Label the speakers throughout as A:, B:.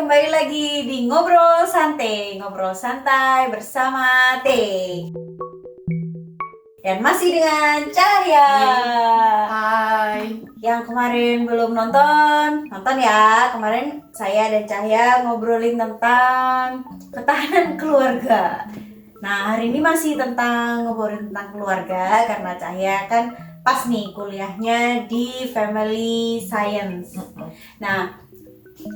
A: kembali lagi di Ngobrol Santai bersama T. Dan masih dengan Cahya.
B: Hai.
A: Yang kemarin belum nonton ya. Kemarin saya dan Cahya ngobrolin tentang ketahanan keluarga. Nah, hari ini masih ngobrolin tentang keluarga karena Cahya kan pas nih kuliahnya di Family Science. Nah,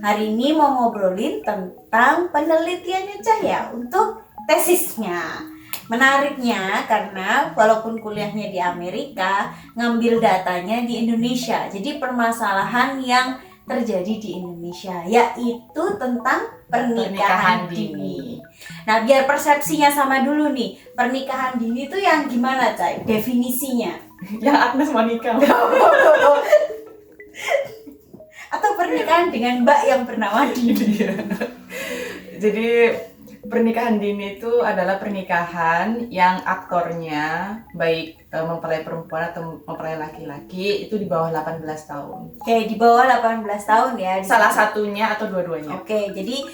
A: hari ini mau ngobrolin tentang penelitiannya Cahya untuk tesisnya. Menariknya karena walaupun kuliahnya di Amerika, ngambil datanya di Indonesia. Jadi permasalahan yang terjadi di Indonesia yaitu tentang pernikahan dini. Nah, biar persepsinya sama dulu nih. Pernikahan dini itu yang gimana, Cay? Definisinya?
B: Yang Agnes mau nikah.
A: Atau pernikahan dengan Mbak yang bernama Dini.
B: Jadi pernikahan dini itu adalah pernikahan yang aktornya baik mempelai perempuan atau mempelai laki-laki itu di bawah 18 tahun.
A: Oke, di bawah 18 tahun ya.
B: Salah satunya atau dua-duanya.
A: Oke, jadi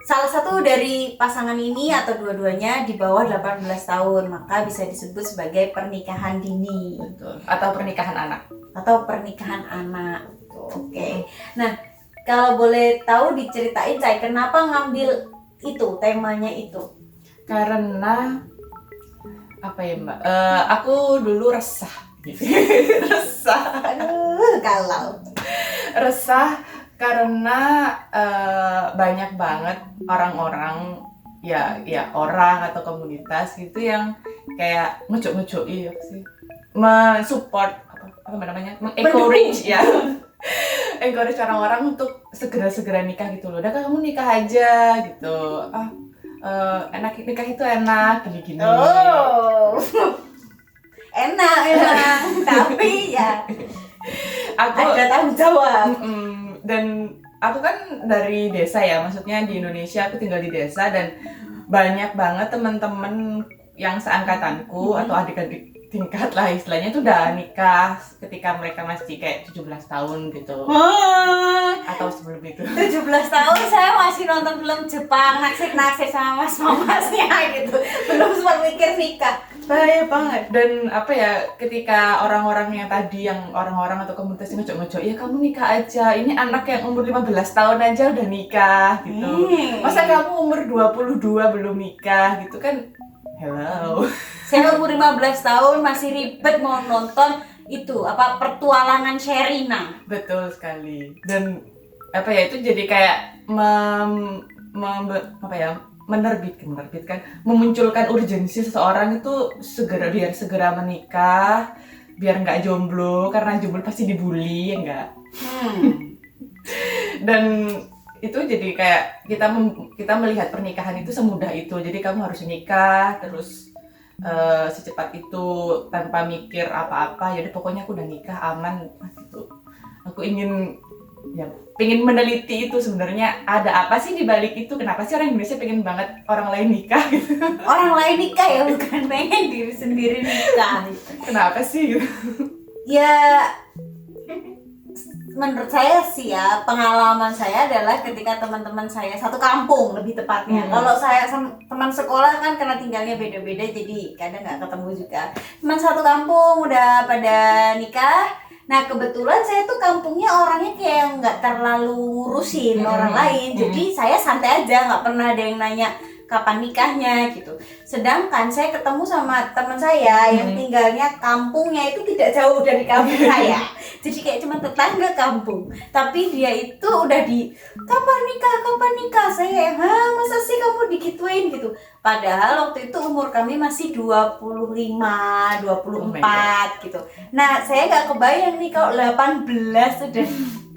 A: salah satu dari pasangan ini atau dua-duanya di bawah 18 tahun, maka bisa disebut sebagai pernikahan dini.
B: Betul. Atau pernikahan anak.
A: Oke. Nah, kalau boleh tahu diceritain Cai, kenapa ngambil itu, temanya itu?
B: Karena apa ya Mbak? Aku dulu resah. Resah karena banyak banget orang-orang orang atau komunitas gitu yang kayak ngejuk-ngejuki mensupport encourage ya. Encourage orang-orang untuk segera-segera nikah gitu loh. Udah kamu nikah aja gitu. Enak, nikah itu enak gini-gini.
A: Oh. enak. Tapi ya
B: aku
A: ada tanggung jawab.
B: Dan aku kan dari desa ya, maksudnya di Indonesia aku tinggal di desa dan banyak banget teman-teman yang seangkatanku atau adik-adik tingkat lah istilahnya itu udah nikah ketika mereka masih kayak 17 tahun gitu. Atau sebelum itu. 17
A: tahun saya masih nonton film Jepang, naksir sama mas-masnya gitu. Belum sempat mikir nikah.
B: Bahaya banget. Dan ketika orang-orang yang tadi, yang orang-orang atau komunitas yang ngejok-ngejok, ya kamu nikah aja, ini anak yang umur 15 tahun aja udah nikah gitu. Masa kamu umur 22 belum nikah gitu kan? Hello.
A: Saya umur 15 tahun masih ribet mau nonton itu Pertualangan Sherina.
B: Betul sekali. Dan itu jadi kayak menerbitkan, memunculkan urgensi seseorang itu biar segera menikah, biar nggak jomblo, karena jomblo pasti dibully, ya nggak? Dan itu jadi kayak kita melihat pernikahan itu semudah itu. Jadi kamu harus nikah terus secepat itu tanpa mikir apa-apa. Jadi pokoknya aku udah nikah aman gitu. Aku pengen meneliti itu sebenarnya ada apa sih di balik itu. Kenapa sih orang Indonesia pengen banget orang lain nikah gitu?
A: Orang lain nikah ya, bukan pengen diri sendiri nikah.
B: Kenapa sih gitu?
A: Ya menurut saya sih ya, pengalaman saya adalah ketika teman-teman saya satu kampung lebih tepatnya. Kalau saya teman sekolah kan karena tinggalnya beda-beda jadi kadang nggak ketemu juga. Teman satu kampung udah pada nikah. Nah kebetulan saya tuh kampungnya orangnya kayak nggak terlalu ngurusin orang lain. Jadi saya santai aja, nggak pernah ada yang nanya kapan nikahnya gitu. Sedangkan saya ketemu sama teman saya yang tinggalnya kampungnya itu tidak jauh dari kampung saya. Jadi kayak cuma tetangga kampung. Tapi dia itu udah kapan nikah? Saya masa sih kamu digituin gitu. Padahal waktu itu umur kami masih 25, 24 gitu. Nah, saya nggak kebayang nih kalau 18 sudah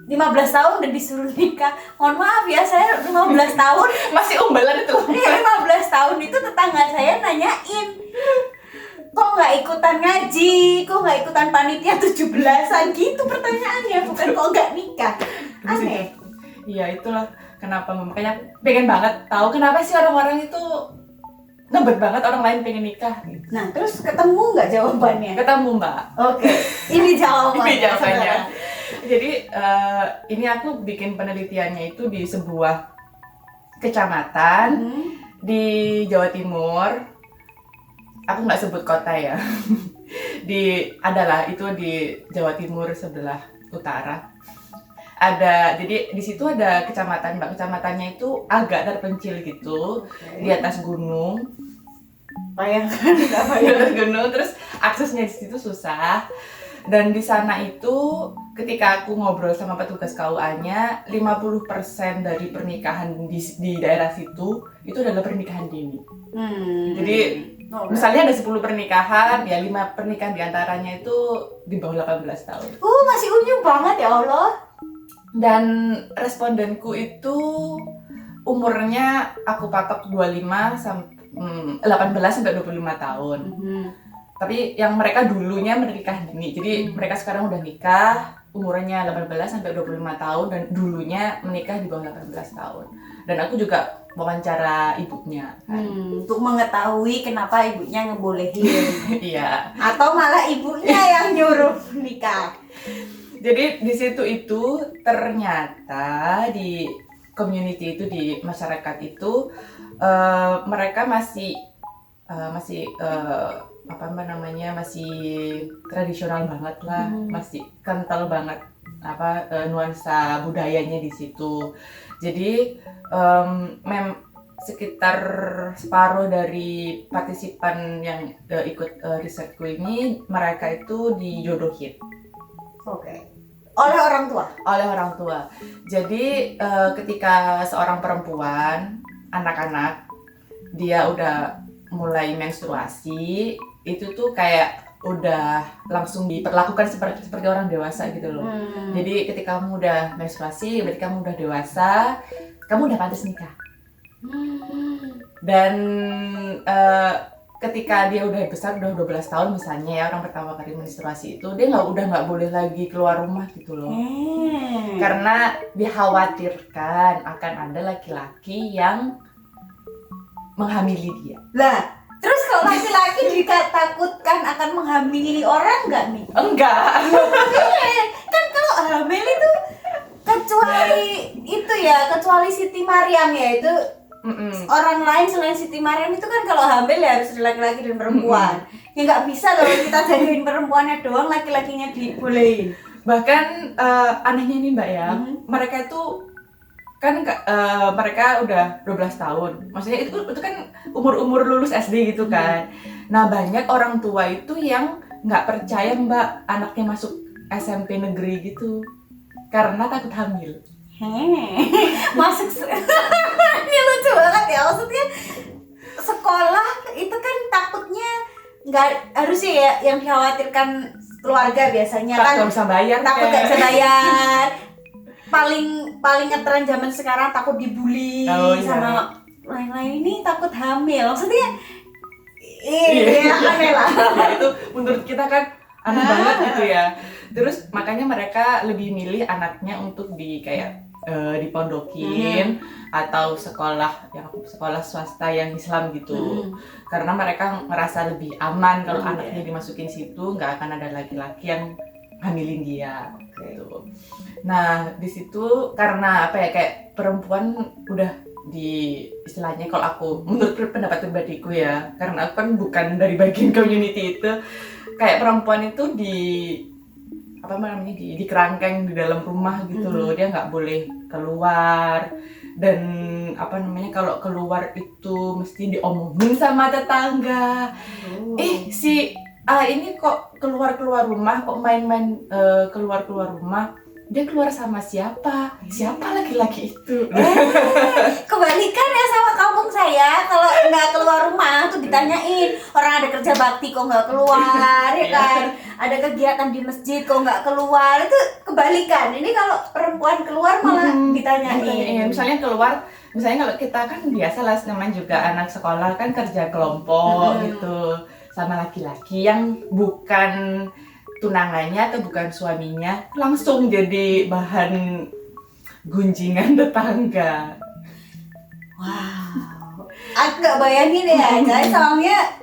A: 15 tahun udah disuruh nikah. Mohon maaf ya, saya 15 tahun
B: masih umbelan itu.
A: 15 tahun itu tetangga saya nanyain, kok nggak ikutan ngaji, kok nggak ikutan panitia 17-an gitu pertanyaannya, bukan kok nggak nikah. Aneh.
B: Iya, itulah kenapa makanya pengen banget tahu kenapa sih orang-orang itu ngebet banget orang lain pengen nikah.
A: Nah, terus ketemu nggak jawabannya?
B: Ketemu, Mbak.
A: Oke, ini jawabannya.
B: Ini jawabannya. Jadi ini aku bikin penelitiannya itu di sebuah kecamatan di Jawa Timur. Aku nggak sebut kota ya. Adalah itu di Jawa Timur sebelah utara. Jadi di situ ada kecamatan, Mbak. Kecamatannya itu agak terpencil gitu, di atas gunung.
A: Bayangkan
B: Di atas gunung, terus aksesnya di situ susah. Dan di sana itu ketika aku ngobrol sama petugas KUA-nya, 50% dari pernikahan di daerah situ itu adalah pernikahan dini. Jadi misalnya ada 10 pernikahan, ya 5 pernikahan diantaranya itu di bawah 18 tahun.
A: Masih unyu banget ya Allah.
B: Dan respondenku itu umurnya aku patok 18 sampai 25 tahun. Tapi yang mereka dulunya menikah dini. Jadi mereka sekarang udah nikah, umurnya 18 sampai 25 tahun dan dulunya menikah di bawah 18 tahun. Dan aku juga wawancara ibunya.
A: Untuk mengetahui kenapa ibunya ngebolehin.
B: Iya.
A: Atau malah ibunya yang nyuruh nikah.
B: Jadi di situ itu ternyata di community itu, di masyarakat itu mereka masih masih tradisional banget lah, masih kental banget nuansa budayanya di situ. Jadi sekitar separuh dari partisipan yang ikut risetku ini, mereka itu dijodohin.
A: Oleh orang tua.
B: Oleh orang tua. Jadi ketika seorang perempuan, anak-anak, dia udah mulai menstruasi, itu tuh kayak udah langsung diperlakukan seperti orang dewasa gitu loh. Jadi ketika kamu udah menstruasi, berarti kamu udah dewasa, kamu udah pantas nikah. Dan ketika dia udah besar, udah 12 tahun misalnya ya, orang pertama kali menstruasi itu, dia udah nggak boleh lagi keluar rumah gitu loh. Karena dikhawatirkan akan ada laki-laki yang menghamili dia.
A: Lah, terus kalau laki-laki ditakutkan akan menghamili orang nggak nih?
B: Enggak.
A: Kan kalau hamil itu kecuali Siti Maryam ya, itu orang lain selain Siti Maryam itu kan kalau hamil ya harus laki-laki dan perempuan. Ya nggak bisa kalau kita jadiin perempuannya doang, laki-lakinya dibolehin.
B: Bahkan anehnya nih Mbak ya, mereka itu kan mereka udah 12 tahun. Maksudnya itu kan umur lulus SD gitu kan. Nah, banyak orang tua itu yang nggak percaya Mbak anaknya masuk SMP negeri gitu. Karena takut hamil.
A: Masuk ini lucu banget ya, maksudnya sekolah itu kan takutnya nggak harusnya ya, yang dikhawatirkan keluarga biasanya kan
B: nggak bisa bayar,
A: takut nggak bisa bayar. Paling ngetren zaman sekarang takut dibully sama lain-lain, ini takut hamil, maksudnya aneh lah.
B: Ya, itu menurut kita kan aneh banget gitu ya. Terus makanya mereka lebih milih anaknya untuk dipondokin atau sekolah swasta yang Islam gitu. Karena mereka merasa lebih aman kalau anaknya dimasukin situ, nggak akan ada laki-laki yang hamilin dia gitu. Nah, di situ karena kayak perempuan udah istilahnya, kalau aku menurut pendapat pribadiku ya, karena aku kan bukan dari bagian community itu, kayak perempuan itu dikerangkeng di dalam rumah gitu loh. Dia nggak boleh keluar, dan kalau keluar itu mesti diomongin sama tetangga. Ini kok keluar rumah, kok main-main keluar rumah, dia keluar sama siapa laki-laki itu.
A: Kebalikan ya sama kampung saya, kalau nggak keluar rumah tuh ditanyain, orang ada kerja bakti kok nggak keluar, ya kan, ada kegiatan di masjid kok nggak keluar. Itu kebalikan. Ini kalau perempuan keluar malah ditanyain.
B: Misalnya kalau kita kan biasa lah, namanya juga anak sekolah kan, kerja kelompok gitu sama laki-laki yang bukan tunangannya atau bukan suaminya, langsung jadi bahan gunjingan tetangga.
A: Wow, aku nggak bayangin ya, guys. Soalnya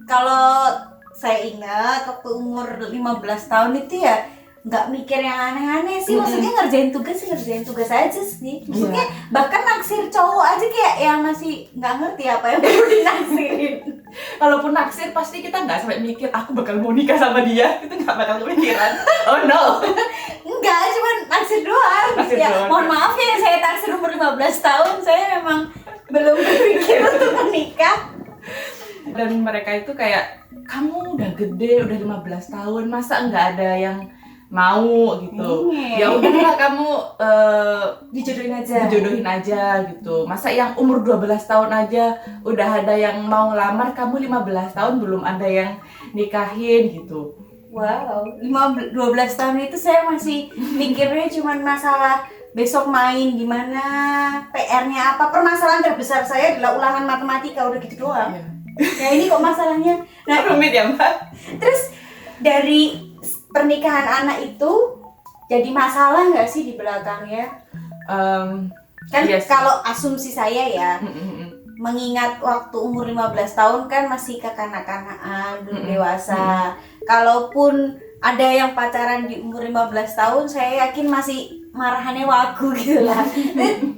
A: kalau saya ingat waktu umur 15 tahun itu ya nggak mikir yang aneh-aneh sih. Maksudnya ngerjain tugas aja sih. Maksudnya bahkan naksir cowok aja yang masih nggak ngerti apa yang perlu dinaksirin.
B: Kalaupun naksir pasti kita nggak sampai mikir aku bakal mau nikah sama dia, itu nggak bakal kepikiran. Oh no.
A: Enggak, cuman naksir doang.
B: Naksir
A: Ya,
B: doang.
A: mohon maaf ya, saya taksir umur 15 tahun, saya memang belum berpikir untuk menikah.
B: Dan mereka itu kayak, kamu udah gede, udah 15 tahun, masa nggak ada yang mau gitu. Ya udahlah kamu dijodohin aja gitu. Masa yang umur 12 tahun aja udah ada yang mau ngelamar, kamu 15 tahun belum ada yang nikahin gitu.
A: Wow, 12 tahun itu saya masih mikirnya cuman masalah besok main gimana, PR-nya apa. Permasalahan terbesar saya adalah ulangan matematika, udah gitu doang.
B: Iya.
A: Nah ini kok masalahnya. Nah,
B: Rumit ya Mbak?
A: terus dari pernikahan anak itu jadi masalah nggak sih di belakangnya? Kan
B: Iya sih.
A: kalau asumsi saya ya,
B: Mm-mm.
A: mengingat waktu umur 15 tahun kan masih kekanak-kanakan, belum
B: Mm-mm.
A: dewasa. Kalaupun ada yang pacaran di umur 15 tahun, saya yakin masih marahannya wagu gitu lah.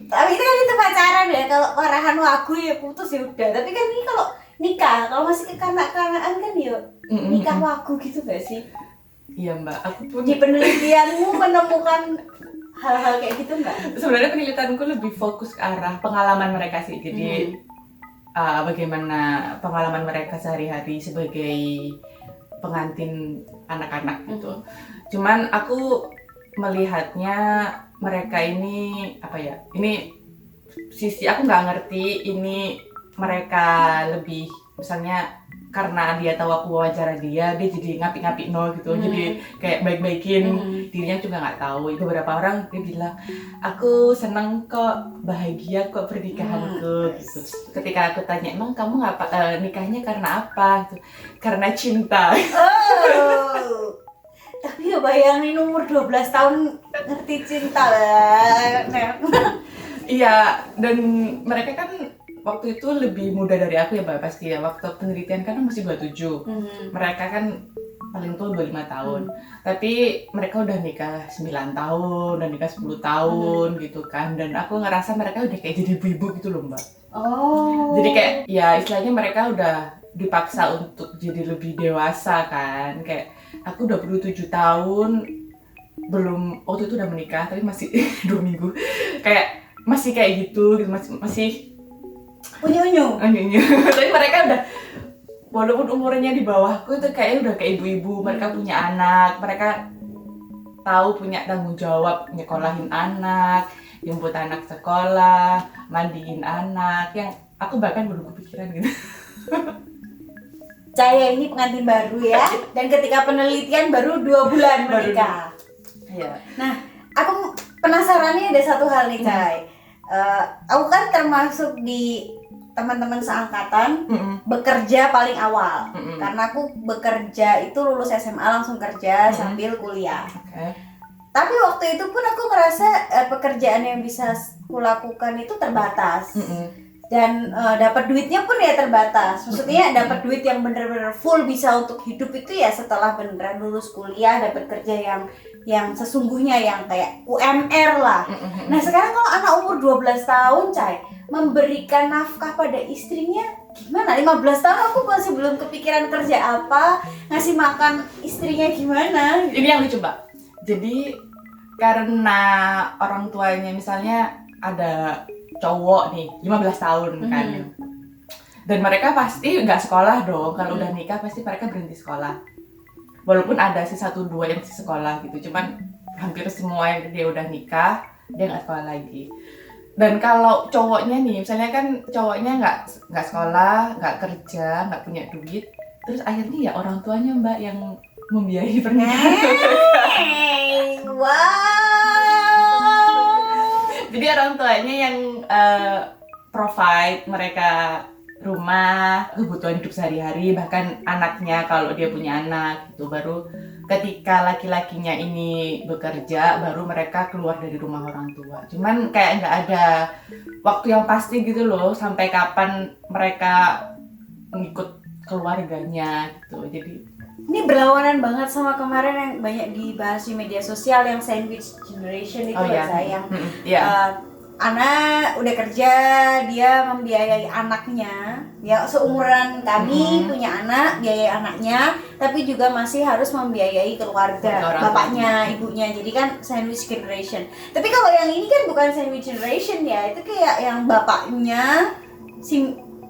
A: Tapi itu kan itu pacaran ya, kalau marahan wagu ya putus ya udah. Tapi kan ini kalau nikah, kalau masih kekanak-kanakan kan ya nikah wagu gitu gak sih?
B: Iya Mbak, aku pun
A: Di penelitianmu menemukan hal-hal kayak gitu nggak?
B: sebenarnya penelitianku lebih fokus ke arah pengalaman mereka sih. Jadi bagaimana pengalaman mereka sehari-hari sebagai pengantin anak-anak gitu. Cuman aku melihatnya mereka ini apa ya? Ini sisi aku nggak ngerti. Ini mereka lebih misalnya karena dia tahu aku wawancara dia jadi ngapi-ngapi no gitu. Jadi kayak baik-baikin dirinya juga nggak tahu. Beberapa orang dia bilang aku seneng kok, bahagia kok pernikahanku gitu. Ketika aku tanya emang kamu nikahnya karena apa gitu, karena cinta.
A: Oh, tapi ya bayangin umur 12 tahun ngerti cinta lah.
B: Iya, dan mereka kan waktu itu lebih muda dari aku ya Mbak, pasti ya. Waktu penelitian kan masih 27. Mereka kan paling tua 25 tahun. Tapi mereka udah nikah 9 tahun, udah nikah 10 tahun gitu kan. Dan aku ngerasa mereka udah kayak jadi ibu-ibu gitu loh Mbak.
A: Oh.
B: Jadi kayak ya istilahnya mereka udah dipaksa untuk jadi lebih dewasa kan. Kayak aku 27 tahun, belum waktu itu udah menikah tapi masih 2 minggu. Kayak masih kayak gitu masih
A: unyu-unyu.
B: tapi mereka udah, walaupun umurnya di bawahku itu kayaknya udah kayak ibu-ibu. Mereka punya anak, mereka tahu punya tanggung jawab nyekolahin anak, jemput anak sekolah, mandiin anak, yang aku bahkan belum kepikiran gitu.
A: Saya ini pengantin baru ya, dan ketika penelitian baru 2 bulan
B: Baru
A: menikah.
B: Iya.
A: Nah, aku penasarannya ada satu hal nih Cai. Aku kan termasuk di teman-teman seangkatan bekerja paling awal. Karena aku bekerja itu lulus SMA langsung kerja sambil kuliah.
B: Oke.
A: Tapi waktu itu pun aku ngerasa pekerjaan yang bisa aku lakukan itu terbatas. Dan dapat duitnya pun ya terbatas. Maksudnya dapat duit yang bener-bener full bisa untuk hidup itu ya setelah beneran lulus kuliah, dapat kerja yang sesungguhnya yang kayak UMR lah. Nah sekarang kalau anak umur 12 tahun Cai memberikan nafkah pada istrinya gimana? 15 tahun aku masih belum kepikiran kerja apa, ngasih makan istrinya gimana.
B: Ini yang lucu Mbak. Jadi karena orang tuanya misalnya ada cowok nih 15 tahun kan, dan mereka pasti nggak sekolah dong. Kalau udah nikah pasti mereka berhenti sekolah. Walaupun ada sih 1-2 yang masih sekolah gitu, cuman hampir semua yang dia udah nikah dia nggak sekolah lagi. Dan kalau cowoknya nih, misalnya kan cowoknya nggak sekolah, nggak kerja, nggak punya duit, terus akhirnya ya orang tuanya Mbak yang membiayai pernikahan.
A: Wow.
B: Jadi orang tuanya yang provide mereka rumah, kebutuhan hidup sehari-hari, bahkan anaknya kalau dia punya anak gitu. Baru ketika laki-lakinya ini bekerja, baru mereka keluar dari rumah orang tua. Cuman kayak nggak ada waktu yang pasti gitu loh, sampai kapan mereka ngikut keluarganya gitu. Jadi
A: ini berlawanan banget sama kemarin yang banyak dibahas di media sosial yang sandwich generation itu loh sayang. anak udah kerja, dia membiayai anaknya, ya seumuran kami punya anak, biayai anaknya, tapi juga masih harus membiayai keluarga,
B: Orang
A: bapaknya, ibunya. Jadi kan sandwich generation. Tapi kalau yang ini kan bukan sandwich generation ya, itu kayak yang bapaknya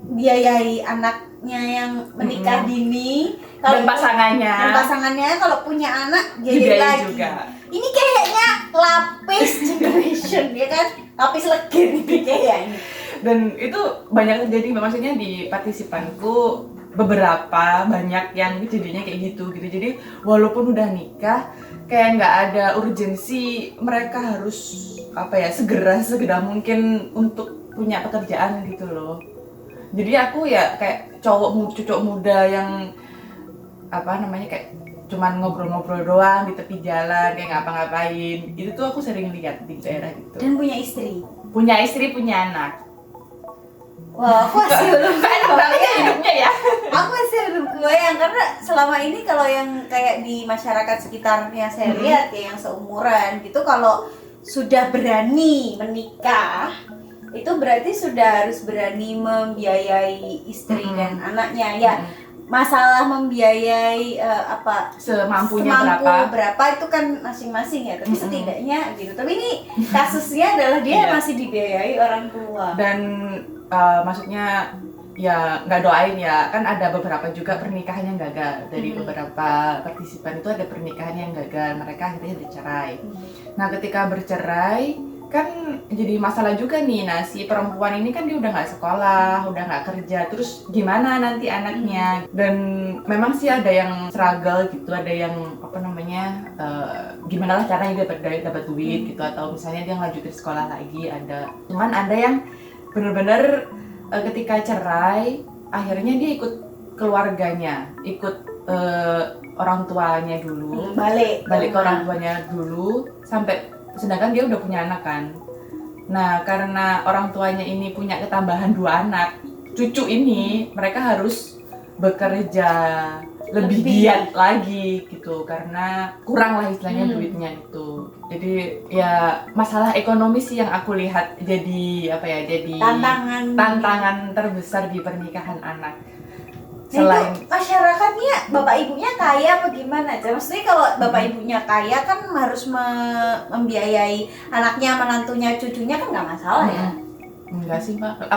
A: biayai anaknya yang menikah dini,
B: Dan pasangannya
A: kalau punya anak biayai
B: dibiayai
A: lagi.
B: juga.
A: Ini kayaknya lapis generation ya kan, lapis legend ini kayaknya.
B: Dan itu banyak terjadi, maksudnya di partisipanku beberapa banyak yang jadinya kayak gitu. Jadi walaupun udah nikah, kayak nggak ada urgensi mereka harus segera mungkin untuk punya pekerjaan gitu loh. Jadi aku ya kayak cowok muda yang kayak cuman ngobrol-ngobrol doang di tepi jalan, kayak ngapa-ngapain. Itu tuh aku sering lihat di daerah gitu.
A: Dan punya istri,
B: punya anak.
A: wah aku masih belum
B: Enak banget ya hidupnya ya.
A: aku masih belum kebayang, karena selama ini kalau yang kayak di masyarakat sekitarnya saya lihat kayak yang seumuran gitu, kalau sudah berani menikah itu berarti sudah harus berani membiayai istri dan anaknya ya. Masalah membiayai
B: Semampunya
A: berapa itu kan masing-masing ya, tapi setidaknya gitu. Tapi ini kasusnya adalah dia masih dibiayai orang tua.
B: Dan maksudnya ya nggak doain ya, kan ada beberapa juga pernikahan yang gagal. Dari beberapa partisipan itu ada pernikahan yang gagal, mereka akhirnya bercerai. Nah ketika bercerai kan jadi masalah juga nih. Nah si perempuan ini kan dia udah nggak sekolah, udah nggak kerja, terus gimana nanti anaknya. Dan memang sih ada yang struggle gitu, ada yang gimana lah caranya dia dapat duit gitu, atau misalnya dia lanjutin sekolah lagi. Cuman ada yang bener-bener ketika cerai akhirnya dia ikut keluarganya, ikut orang tuanya dulu, balik ke orang tuanya dulu, sedangkan dia udah punya anak kan. Nah karena orang tuanya ini punya ketambahan 2 anak, cucu ini mereka harus bekerja lebih giat lagi gitu, karena kurang lah istilahnya duitnya itu. Jadi ya masalah ekonomi sih yang aku lihat jadi tantangan terbesar di pernikahan anak. Selain
A: itu masyarakatnya, bapak ibunya kaya apa gimana? Maksudnya kalau bapak ibunya kaya kan harus membiayai anaknya, menantunya, cucunya kan nggak masalah ya?
B: Enggak sih Mbak,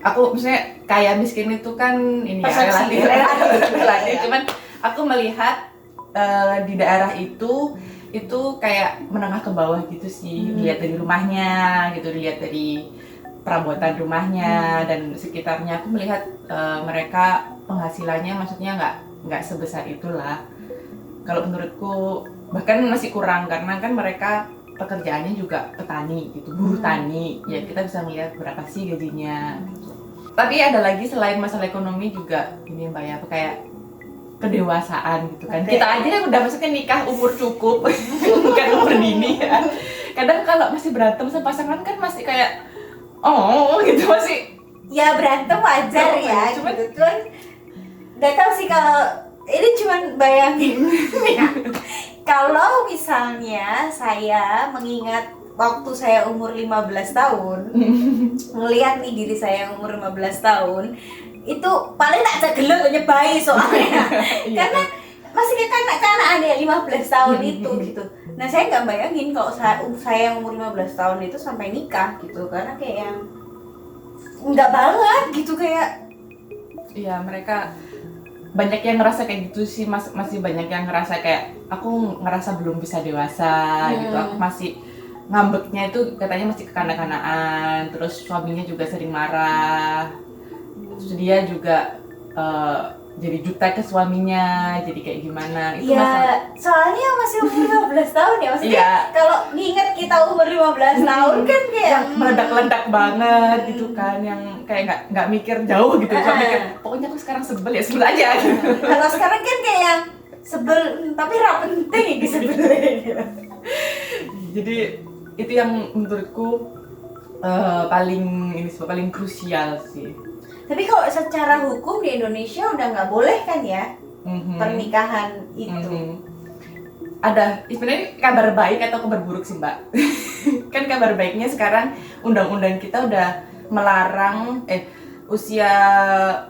B: aku misalnya kaya miskin itu kan ini
A: persepsi,
B: ya relatif. Cuman aku melihat di daerah itu kayak menengah ke bawah gitu sih. Dilihat dari rumahnya gitu, dilihat dari perabotan rumahnya dan sekitarnya, aku melihat mereka penghasilannya maksudnya nggak sebesar itulah. Kalau menurutku bahkan masih kurang, karena kan mereka pekerjaannya juga petani gitu, buruh tani. Ya kita bisa melihat berapa sih gajinya gitu. Tapi ada lagi selain masalah ekonomi juga ini Mbak ya, kayak kedewasaan gitu kan. Kita aja yang udah maksudnya nikah umur cukup bukan umur dini ya. Kadang kalau masih berantem sama pasangan kan masih kayak gitu, masih
A: ya berantem wajar ya, cuman nggak tahu sih kalau ini, cuman bayangin ya, kalau misalnya saya mengingat waktu saya umur 15 tahun ngelihat nih diri saya yang umur 15 tahun itu paling tak ada gelok nyebai soalnya karena masih kekanak-kanakan ya 15 tahun itu gitu. Nah saya nggak bayangin kalau saya yang umur 15 tahun itu sampai nikah gitu, karena kayak yang nggak banget gitu, kayak
B: iya mereka banyak yang ngerasa kayak gitu sih, masih banyak yang ngerasa kayak aku ngerasa belum bisa dewasa gitu, aku masih ngambeknya itu katanya masih kekanak-kanakan, terus suaminya juga sering marah, terus dia juga jadi jutek ke suaminya, jadi kayak gimana itu
A: ya soalnya masih umur 15 tahun ya, maksudnya kalau diingat kita umur 15 tahun kan kayak
B: yang meledak-ledak banget gitu kan, yang kayak nggak mikir jauh gitu, cuma mikir pokoknya aku sekarang sebel aja gitu.
A: Kalau sekarang kan kayak yang sebel tapi ra penting iki sebelnya.
B: Jadi itu yang menurutku paling krusial sih.
A: Tapi kalau secara hukum di Indonesia udah nggak boleh kan ya pernikahan itu.
B: ada sebenarnya kabar baik atau kabar buruk sih Mbak. Kan kabar baiknya sekarang undang-undang kita udah melarang usia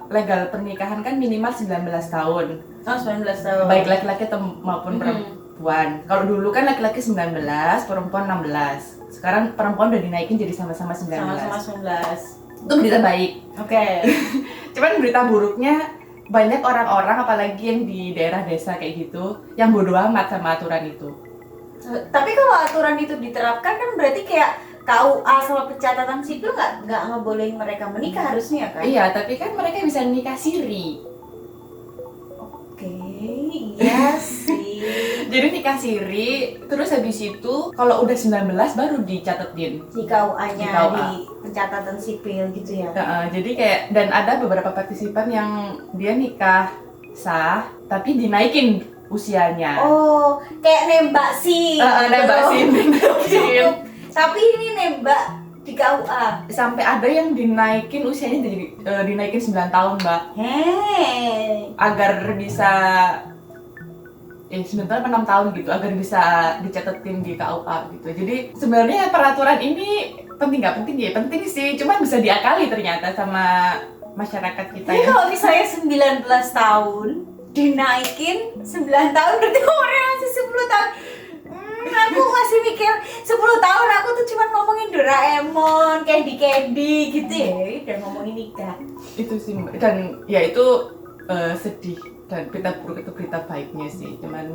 B: legal pernikahan kan minimal 19 tahun.
A: Oh, 19 tahun.
B: Baik laki-laki atau maupun perempuan. Kalau dulu kan laki-laki 19, perempuan 16. Sekarang perempuan udah dinaikin jadi sama-sama 19.
A: Sama-sama 19.
B: Itu berita baik.
A: Oke.
B: Cuman berita buruknya banyak orang-orang apalagi yang di daerah desa kayak gitu yang bodoh amat sama aturan itu.
A: Tapi kalau aturan itu diterapkan kan berarti kayak KUA sama pencatatan sipil nggak ngebolehin mereka menikah harusnya kan?
B: Iya, tapi kan mereka bisa nikah siri.
A: Oke, iya sih.
B: Jadi nikah siri, terus habis itu kalau udah 19 baru dicatetin
A: Di KUA-nya,
B: Di KUA.
A: di pencatatan sipil gitu ya.
B: Jadi kayak, dan ada beberapa partisipan yang dia nikah sah tapi dinaikin usianya.
A: Oh, kayak nembak sih.
B: Nembak SIM,
A: Cukup. Tapi ini nembak di KUA.
B: sampai ada yang dinaikin usianya jadi dinaikin 9 tahun Mbak,
A: Hei.
B: agar bisa 9 tahun atau 6 tahun gitu, agar bisa dicatetin di KUA gitu. Jadi sebenarnya peraturan ini penting nggak penting ya? Penting sih, cuma bisa diakali ternyata sama masyarakat kita
A: Jadi
B: ya.
A: kalau misalnya 19 tahun dinaikin 9 tahun berarti umurnya masih 10 tahun. Aku masih mikir 10 tahun aku tuh cuma ngomongin Doraemon, Candy gitu ya. Udah ngomongin nikah.
B: Itu sih Mbak. Dan ya itu sedih, dan berita buruk itu berita baiknya sih, cuman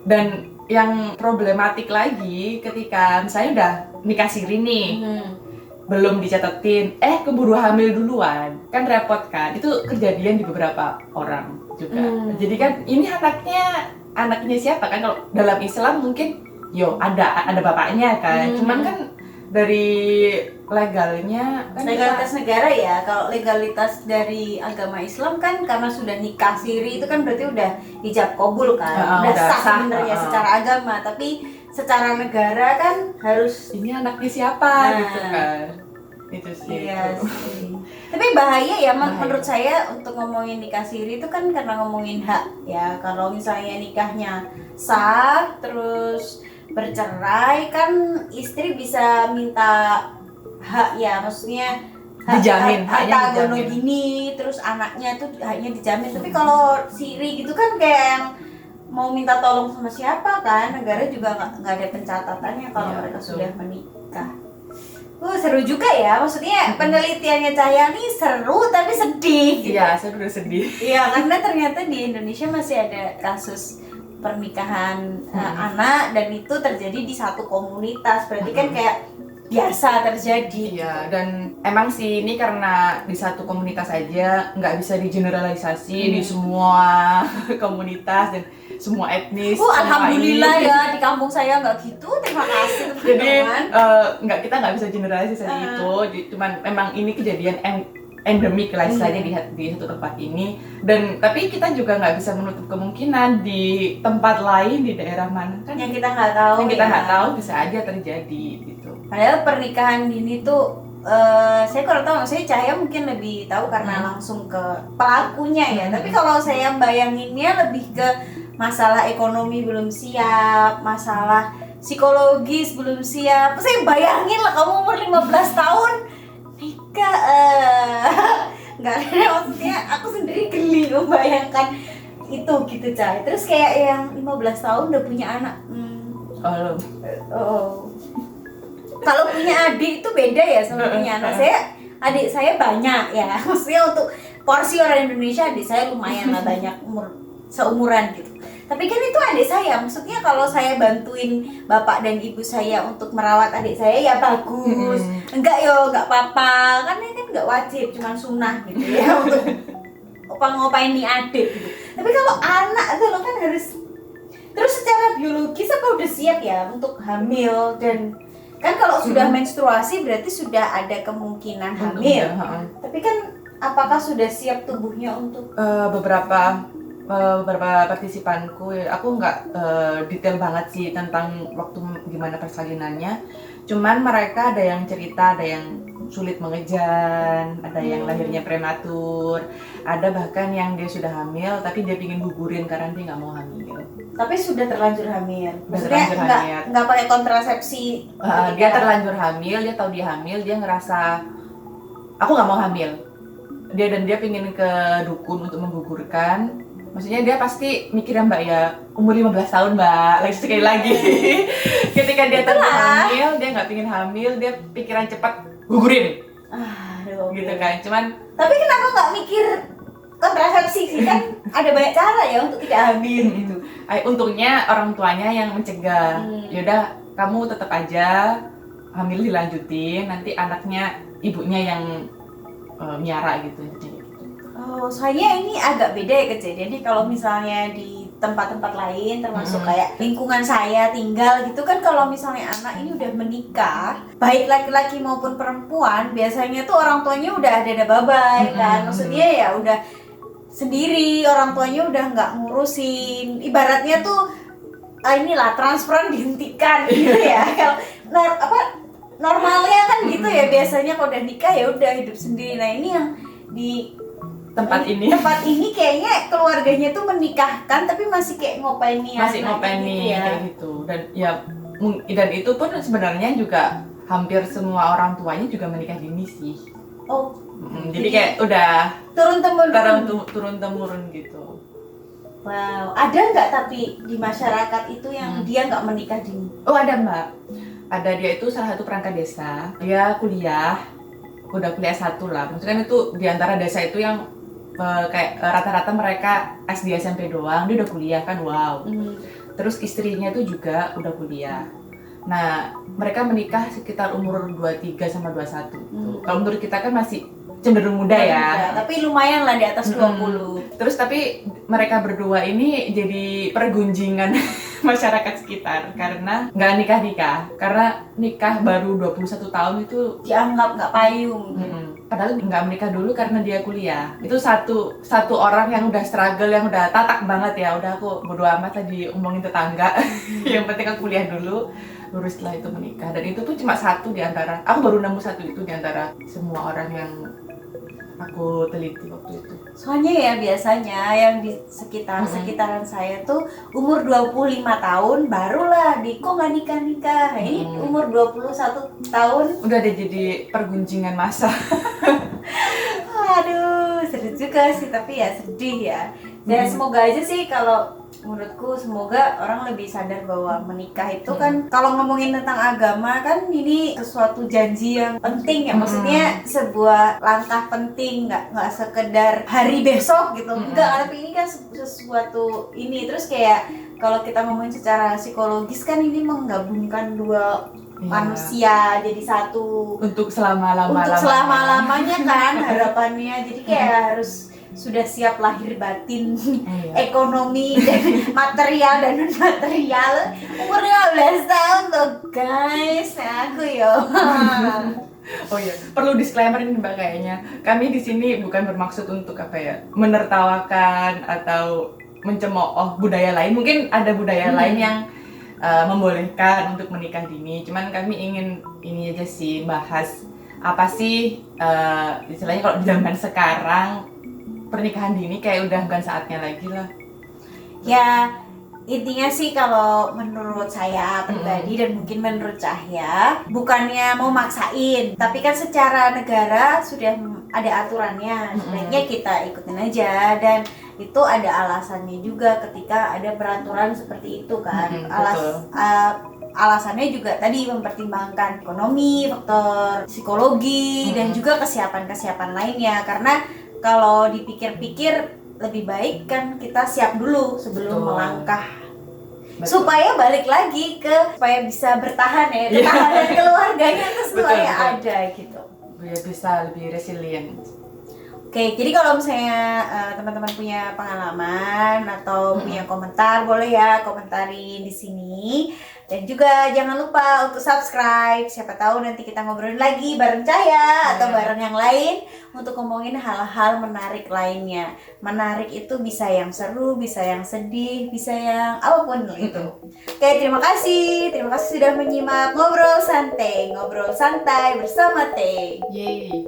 B: dan yang problematik lagi ketika misalnya udah nikah siri nih, belum dicatetin, keburu hamil duluan, kan repot kan. Itu kejadian di beberapa orang juga. Jadi kan ini anaknya siapa kan? Kalau dalam Islam mungkin ada bapaknya kan. Cuman kan dari legalnya kan
A: Legalitas negara ya. Kalau legalitas dari agama Islam kan karena sudah nikah siri itu kan berarti udah ijab kabul kan. Udah sah sebenarnya secara agama, tapi secara negara kan harus
B: ini anaknya siapa gitu kan. Itu sih.
A: Iya sih. Tapi bahaya ya menurut saya untuk ngomongin nikah siri itu kan karena ngomongin hak ya. Kalau misalnya nikahnya sah terus bercerai kan istri bisa minta hak ya, maksudnya
B: dijamin, haknya
A: harta gono
B: dijamin.
A: gini, terus anaknya tuh haknya dijamin. Tapi kalau siri gitu kan kayak yang mau minta tolong sama siapa kan, negara juga nggak ada pencatatannya kalau
B: Iya,
A: mereka
B: betul.
A: sudah menikah. Seru juga ya, maksudnya penelitiannya Cahya nih seru tapi sedih gitu.
B: Iya, saya udah sedih.
A: Iya, karena ternyata di Indonesia masih ada kasus pernikahan anak dan itu terjadi di satu komunitas. Berarti kan kayak biasa terjadi.
B: Iya, dan emang sih ini karena di satu komunitas aja, nggak bisa digeneralisasi di semua komunitas dan semua etnis. semua
A: Alhamdulillah
B: ini.
A: ya di kampung saya nggak gitu. Terima kasih
B: Jadi
A: teman-teman.
B: kita nggak bisa generalisasi itu, cuman memang ini kejadian endemik lah istilahnya di satu tempat ini. Dan tapi kita juga nggak bisa menutup kemungkinan di tempat lain di daerah mana kan
A: Yang kita nggak tahu.
B: yang kita
A: ya.
B: nggak tahu bisa aja terjadi gitu.
A: Padahal pernikahan dini tuh saya kurang tahu, maksudnya Cahaya mungkin lebih tahu karena langsung ke pelakunya ya. Tapi kalau saya bayanginnya lebih ke masalah ekonomi belum siap, masalah psikologis belum siap. Saya bayangin lah kamu umur 15 tahun nikah, nggak ada, maksudnya aku sendiri geli membayangkan itu gitu Cahaya. Terus kayak yang 15 tahun udah punya anak. Kalau punya adik itu beda ya sama punya anak. Adik saya banyak ya, maksudnya untuk porsi orang Indonesia adik saya lumayan lah banyak, seumuran gitu. Tapi kan itu adik saya, maksudnya kalau saya bantuin bapak dan ibu saya untuk merawat adik saya ya bagus. Enggak nggak apa-apa, kan ini kan nggak wajib, cuma sunnah gitu ya untuk ngopain nih adik gitu. Tapi kalau anak itu lo kan harus, terus secara biologis apa udah siap ya untuk hamil, dan kan kalau sudah menstruasi berarti sudah ada kemungkinan hamil. Tapi kan apakah sudah siap tubuhnya untuk
B: beberapa partisipanku, aku nggak detail banget sih tentang waktu gimana persalinannya. Cuman mereka ada yang cerita, ada yang sulit mengejan, ada yang lahirnya prematur, ada bahkan yang dia sudah hamil tapi dia pingin gugurin karena dia nggak mau hamil.
A: Tapi sudah terlanjur hamil.
B: Udah
A: Maksudnya
B: terlanjur hamil.
A: nggak pakai kontrasepsi.
B: Dia terlanjur hamil, dia tahu dia hamil, dia ngerasa aku nggak mau hamil. Dia pingin ke dukun untuk menggugurkan. Maksudnya dia pasti mikirnya Mbak ya, umur 15 tahun Mbak, lagi sekali lagi. Ketika dia hamil, dia nggak pingin hamil, dia pikiran cepat gugurin.
A: Aduh.
B: Gitu kan, cuman
A: Tapi kenapa nggak mikir kontrasepsi sih, kan ada banyak cara ya untuk tidak hamil gitu.
B: Untungnya orang tuanya yang mencegah. Yaudah, kamu tetap aja hamil dilanjutin, nanti anaknya ibunya yang miara gitu.
A: Oh, soalnya ini agak beda ya kejadiannya kalau misalnya di tempat-tempat lain, termasuk kayak lingkungan saya tinggal gitu kan, kalau misalnya anak ini udah menikah, baik laki-laki maupun perempuan, biasanya tuh orang tuanya udah ada babai kan, maksudnya ya udah sendiri, orang tuanya udah nggak ngurusin, ibaratnya tuh inilah transferan dihentikan gitu ya. Kalau normalnya kan gitu ya, biasanya kalau udah nikah ya udah hidup sendiri. Nah ini yang di tempat ini kayaknya keluarganya tuh menikahkan tapi masih kayak ngopeni
B: gitu ya. Kayak gitu. Dan itu pun sebenarnya juga hampir semua orang tuanya juga menikah dini sih.
A: Oh.
B: Jadi kayak udah turun temurun gitu.
A: Wow, ada nggak tapi di masyarakat itu yang dia nggak menikah dini?
B: Oh ada Mbak, ada, dia itu salah satu perangkat desa, dia udah kuliah 1 lah, maksudnya itu di antara desa itu yang kayak rata-rata mereka SD SMP doang, dia udah kuliah kan, wow. Terus istrinya tuh juga udah kuliah. Nah mereka menikah sekitar umur 23 sama 21. Kalau menurut kita kan masih cenderung muda ya. Tapi
A: lumayan lah di atas 20.
B: Terus tapi mereka berdua ini jadi pergunjingan masyarakat sekitar karena nggak nikah. Karena nikah baru 21 tahun itu
A: dianggap nggak payung.
B: Padahal nggak menikah dulu karena dia kuliah. Itu satu orang yang udah struggle, yang udah tatak banget ya. Udah aku bodo amat lah diomongin tetangga. Yang penting aku kuliah dulu, baru setelah itu menikah. Dan itu pun cuma satu di antara, aku baru nemu satu itu di antara semua orang yang aku teliti waktu itu.
A: Soalnya ya biasanya yang di sekitaran saya tuh umur 25 tahun barulah kok nggak nikah. Ini umur 21 tahun
B: udah ada jadi pergunjingan massa.
A: Aduh, sedih juga sih, tapi ya sedih ya. Dan semoga aja sih, kalau menurutku semoga orang lebih sadar bahwa menikah itu kan, kalau ngomongin tentang agama kan ini sesuatu janji yang penting ya, maksudnya sebuah langkah penting, nggak sekedar hari besok gitu, enggak, tapi ini kan sesuatu ini. Terus kayak kalau kita ngomongin secara psikologis kan ini menggabungkan dua manusia jadi satu untuk selama-lamanya kan harapannya. Jadi kayak harus sudah siap lahir batin, ekonomi dan material dan non material. Umur 15 tahun loh guys, aku yo.
B: Oh iya, perlu disclaimer ini Mbak, kayaknya kami di sini bukan bermaksud untuk menertawakan atau mencemooh budaya lain. Mungkin ada budaya lain yang membolehkan untuk menikah dini. Cuman kami ingin ini aja sih, bahas apa sih istilahnya kalau di zaman sekarang pernikahan dini kayak udah bukan saatnya lagi lah.
A: Ya intinya sih kalau menurut saya pribadi dan mungkin menurut Cahya, bukannya mau maksain, tapi kan secara negara sudah ada aturannya, sebaiknya kita ikutin aja. Dan itu ada alasannya juga ketika ada peraturan seperti itu kan. Alasannya juga tadi mempertimbangkan ekonomi, faktor psikologi, dan juga kesiapan lainnya. Karena kalau dipikir-pikir lebih baik kan kita siap dulu sebelum melangkah. Supaya balik lagi supaya bisa bertahan ya, ketahanan keluarganya itu supaya ada gitu.
B: Biar bisa lebih resilient.
A: Oke, jadi kalau misalnya teman-teman punya pengalaman atau punya komentar, boleh ya komentarin di sini. Dan juga jangan lupa untuk subscribe. Siapa tahu nanti kita ngobrolin lagi bareng Cahya atau bareng yang lain untuk ngomongin hal-hal menarik lainnya. Menarik itu bisa yang seru, bisa yang sedih, bisa yang apapun itu. Oke, terima kasih sudah menyimak ngobrol santai bersama Teh.
B: Yeay.